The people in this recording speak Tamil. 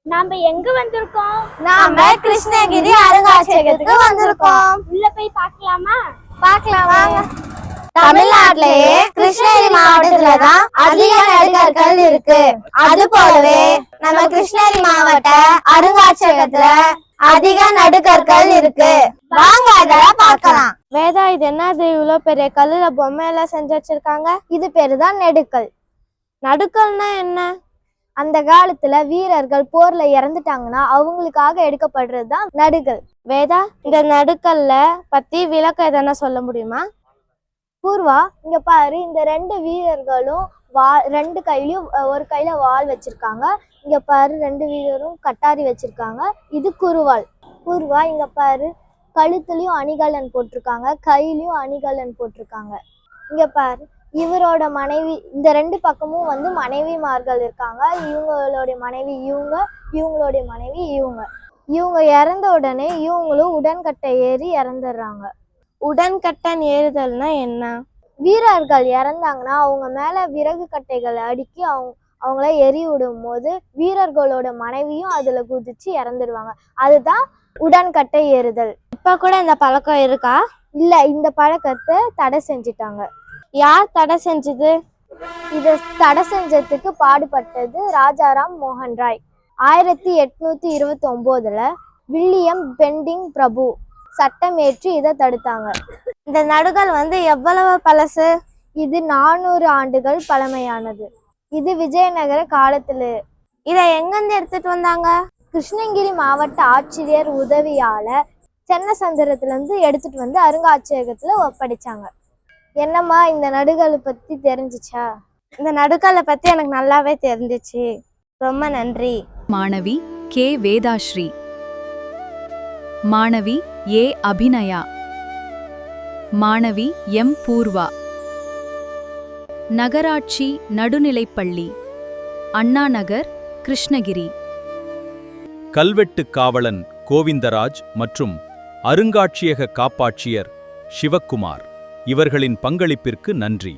நாம எங்க வந்திருக்கோம்? நாம கிருஷ்ணகிரி அருங்காட்சியகத்துக்கு வந்திருக்கோம். உள்ள போய் பார்க்கலாமா? பார்க்கலாம் வாங்க. தமிழ்நாட்டிலேயே கிருஷ்ணகிரி மாவட்டத்துல தான் அதிக நடுகற்கள் இருக்கு. அது போலவே நம்ம கிருஷ்ணகிரி மாவட்ட அருங்காட்சியகத்துல அதிக நடுகற்கள் இருக்கு. வாங்க அதெல்லாம் பார்க்கலாம். வேதா, இது என்னது இவ்வளவு பெரிய கல்லுல பொம்மை எல்லாம் செஞ்சு வச்சிருக்காங்க? இது பேருதான் நடுக்கல். நடுக்கல்னா என்ன? அந்த காலத்துல வீரர்கள் போர்ல இறந்துட்டாங்கன்னா அவங்களுக்காக எடுக்கப்படுறதுதான் நடுகள். வேதா, இந்த நடுக்கல்ல பத்தி விளக்கம் எதனா சொல்ல முடியுமா? பூர்வா, இங்க பாரு, இந்த ரெண்டு வீரர்களும் ரெண்டு கையிலயும் ஒரு கையில வாள் வச்சிருக்காங்க. இங்க பாரு, ரெண்டு வீரரும் கட்டாரி வச்சிருக்காங்க. இது குருவாள். பூர்வா, இங்க பாரு, கழுத்துலயும் அணிகலன் போட்டிருக்காங்க, கையிலயும் அணிகலன் போட்டிருக்காங்க. இங்க பாரு, இவரோட மனைவி, இந்த ரெண்டு பக்கமும் வந்து மனைவிமார்கள் இருக்காங்க. இவங்களுடைய மனைவி இவங்க, இவங்களுடைய மனைவி இவங்க. இவங்க இறந்த உடனே இவங்களும் உடன்கட்டை ஏறி இறந்துடுறாங்க. உடன்கட்டன் ஏறுதல்னா என்ன? வீரர்கள் இறந்தாங்கன்னா அவங்க மேல விறகு கட்டைகளை அடுக்கி அவங்கள எரி விடும் போது வீரர்களோட மனைவியும் அதுல குதிச்சு இறந்துடுவாங்க. அதுதான் உடன்கட்டை ஏறுதல். இப்ப கூட இந்த பழக்கம் இருக்கா? இல்ல, இந்த பழக்கத்தை தடை செஞ்சிட்டாங்க. யார் தடை செஞ்சது? இதை தடை செஞ்சதுக்கு பாடுபட்டது ராஜாராம் மோகன் ராய். 1829ல வில்லியம் பெண்டிங் பிரபு சட்டம் ஏற்றி இதை தடுத்தாங்க. இந்த நடுகள் வந்து எவ்வளவு பழசு? இது 400 ஆண்டுகள் பழமையானது. இது விஜயநகர காலத்துல. இதை எங்கிருந்து எடுத்துட்டு வந்தாங்க? கிருஷ்ணகிரி மாவட்ட ஆட்சியர் உதவியால சென்னசந்திரத்துல இருந்து எடுத்துட்டு வந்து அருங்காட்சியகத்துல ஒப்படைச்சாங்க. என்னம்மா, இந்த நடுகளை பத்தி தெரிஞ்சிச்சா? இந்த நடுகளை பத்தி எனக்கு நல்லாவே தெரிஞ்சிச்சு. ரொம்ப நன்றி. மாணவி கே வேதாஸ்ரீ, மாணவி ஏ அபிநயா, மாணவி எம் பூர்வா. நகராட்சி நடுநிலைப்பள்ளி, அண்ணா நகர், கிருஷ்ணகிரி. கல்வெட்டு காவலன் கோவிந்தராஜ் மற்றும் அருங்காட்சியக காப்பாட்சியர் சிவக்குமார் இவர்களின் பங்களிப்பிற்கு நன்றி.